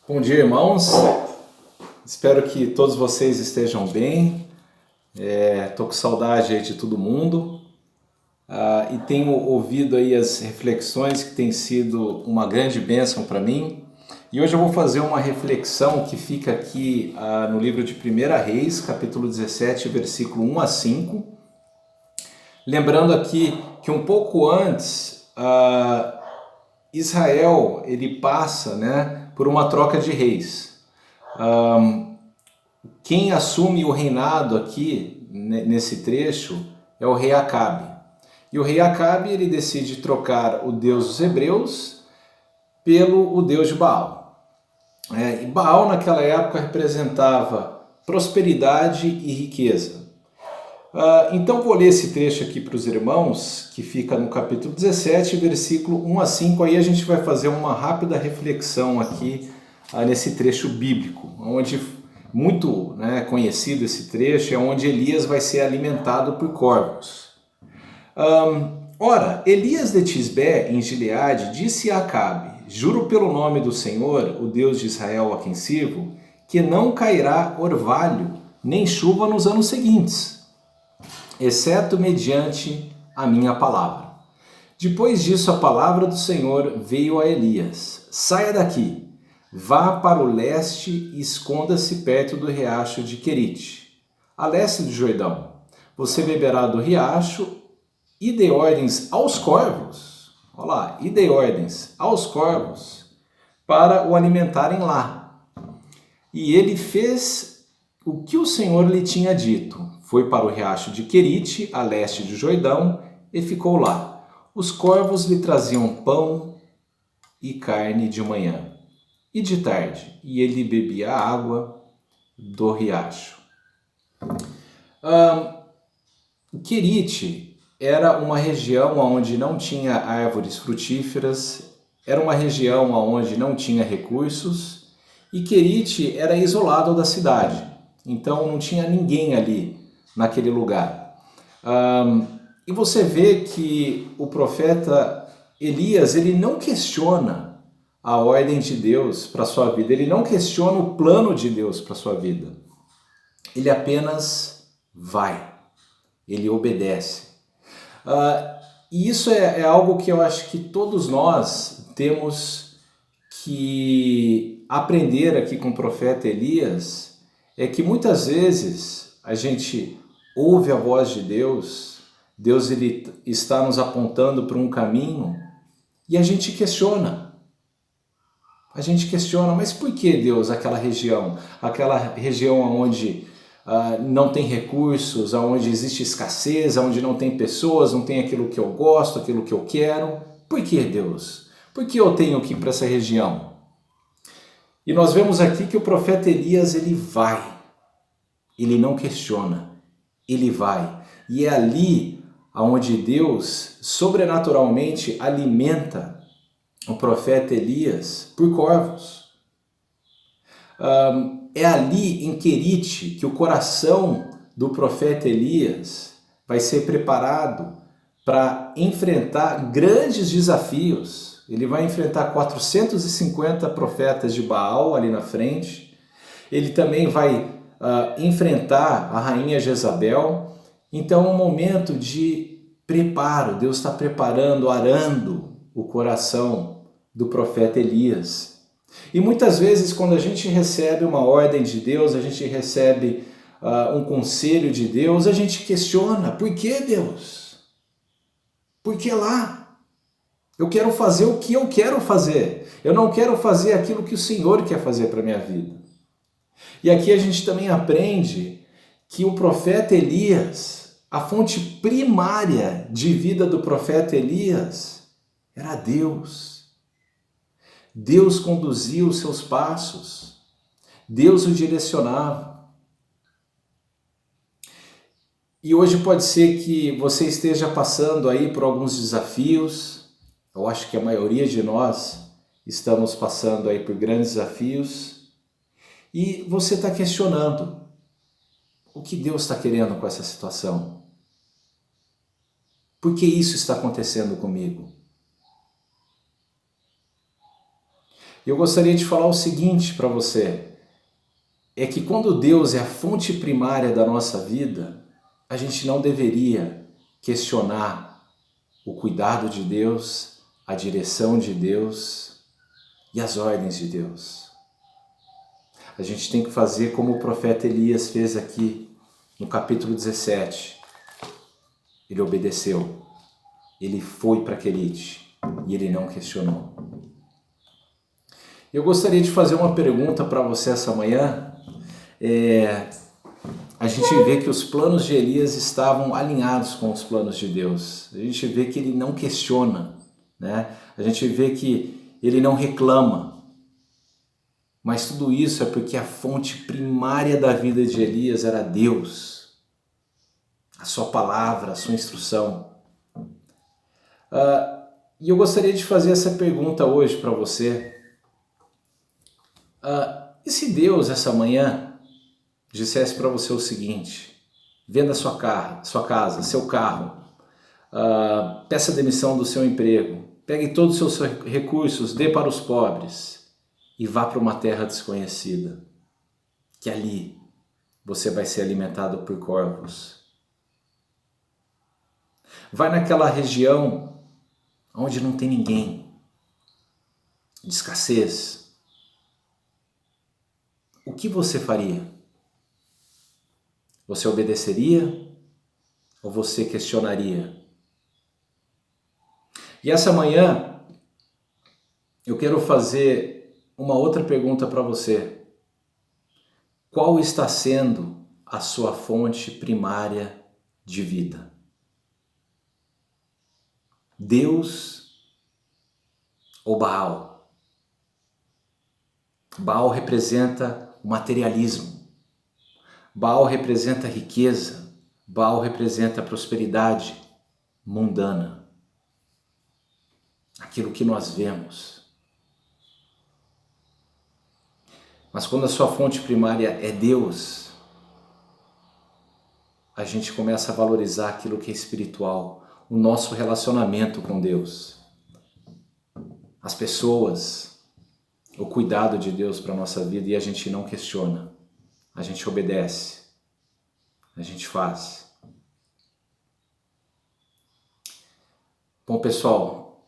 Bom dia, irmãos. Espero que todos vocês estejam bem. Tô com saudade aí de todo mundo e tenho ouvido aí as reflexões que têm sido uma grande bênção para mim. E hoje eu vou fazer uma reflexão que fica aqui no livro de 1 Reis, capítulo 17, versículo 1 a 5. Lembrando aqui que um pouco antes Israel ele passa, por uma troca de reis. Quem assume o reinado aqui, nesse trecho, é o rei Acabe. E o rei Acabe ele decide trocar o Deus dos hebreus pelo o Deus de Baal. E Baal naquela época representava prosperidade e riqueza. Então vou ler esse trecho aqui para os irmãos, que fica no capítulo 17, versículo 1 a 5. Aí a gente vai fazer uma rápida reflexão aqui nesse trecho bíblico, onde muito conhecido esse trecho, é onde Elias vai ser alimentado por corvos. Ora, Elias de Tisbé, em Gileade, disse a Acabe: juro pelo nome do Senhor, o Deus de Israel a quem sirvo, que não cairá orvalho, nem chuva nos anos seguintes, exceto mediante a minha palavra. Depois disso, a palavra do Senhor veio a Elias: saia daqui, vá para o leste e esconda-se perto do riacho de Querite, a leste do Jordão. Você beberá do riacho e dê ordens aos corvos, olha lá, e dê ordens aos corvos para o alimentarem lá. E ele fez o que o Senhor lhe tinha dito. Foi para o riacho de Querite, a leste do Jordão, e ficou lá. Os corvos lhe traziam pão e carne de manhã e de tarde, e ele bebia a água do riacho. Querite era uma região onde não tinha árvores frutíferas, era uma região onde não tinha recursos, e Querite era isolado da cidade, então não tinha ninguém ali naquele lugar. E você vê que o profeta Elias, ele não questiona a ordem de Deus para a sua vida, ele não questiona o plano de Deus para a sua vida, ele apenas vai, ele obedece. E isso é algo que eu acho que todos nós temos que aprender aqui com o profeta Elias, é que muitas vezes a gente ouve a voz de Deus, Deus ele está nos apontando para um caminho e a gente questiona. Mas por que Deus, aquela região onde não tem recursos, onde existe escassez, onde não tem pessoas, não tem aquilo que eu gosto, aquilo que eu quero? Por que Deus? Por que eu tenho que ir para essa região? E nós vemos aqui que o profeta Elias, ele vai, ele não questiona, ele vai. E é ali onde Deus sobrenaturalmente alimenta o profeta Elias por corvos. É ali em Querite que o coração do profeta Elias vai ser preparado para enfrentar grandes desafios. Ele vai enfrentar 450 profetas de Baal ali na frente. Ele também vai enfrentar a rainha Jezabel. Então é um momento de preparo. Deus está preparando, arando o coração do profeta Elias. E muitas vezes quando a gente recebe uma ordem de Deus, a gente recebe um conselho de Deus, a gente questiona: por que Deus? Por que lá? Eu quero fazer o que eu quero fazer. Eu não quero fazer aquilo que o Senhor quer fazer para a minha vida. E aqui a gente também aprende que o profeta Elias, a fonte primária de vida do profeta Elias era Deus. Deus conduzia os seus passos, Deus o direcionava. E hoje pode ser que você esteja passando aí por alguns desafios, eu acho que a maioria de nós estamos passando aí por grandes desafios, e você está questionando: o que Deus está querendo com essa situação? Por que isso está acontecendo comigo? Eu gostaria de falar o seguinte para você, é que quando Deus é a fonte primária da nossa vida, a gente não deveria questionar o cuidado de Deus, a direção de Deus e as ordens de Deus. A gente tem que fazer como o profeta Elias fez aqui no capítulo 17. Ele obedeceu, ele foi para Querite e ele não questionou. Eu gostaria de fazer uma pergunta para você essa manhã. A gente vê que os planos de Elias estavam alinhados com os planos de Deus. A gente vê que ele não questiona, né? A gente vê que ele não reclama. Mas tudo isso é porque a fonte primária da vida de Elias era Deus. A sua palavra, a sua instrução. E eu gostaria de fazer essa pergunta hoje para você. E se Deus, essa manhã, dissesse para você o seguinte: venda sua casa, seu carro, peça demissão do seu emprego, pegue todos os seus recursos, dê para os pobres e vá para uma terra desconhecida, que ali você vai ser alimentado por corvos. Vai naquela região onde não tem ninguém, de escassez. O que você faria? Você obedeceria ou você questionaria? E essa manhã eu quero fazer uma outra pergunta para você. Qual está sendo a sua fonte primária de vida? Deus ou Baal? Baal representa o materialismo. Baal representa riqueza. Baal representa a prosperidade mundana. Aquilo que nós vemos. Mas quando a sua fonte primária é Deus, a gente começa a valorizar aquilo que é espiritual, o nosso relacionamento com Deus, as pessoas, o cuidado de Deus para a nossa vida, e a gente não questiona, a gente obedece, a gente faz. Bom, pessoal,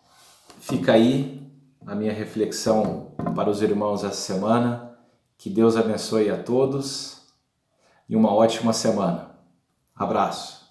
fica aí a minha reflexão para os irmãos essa semana. Que Deus abençoe a todos e uma ótima semana. Abraço.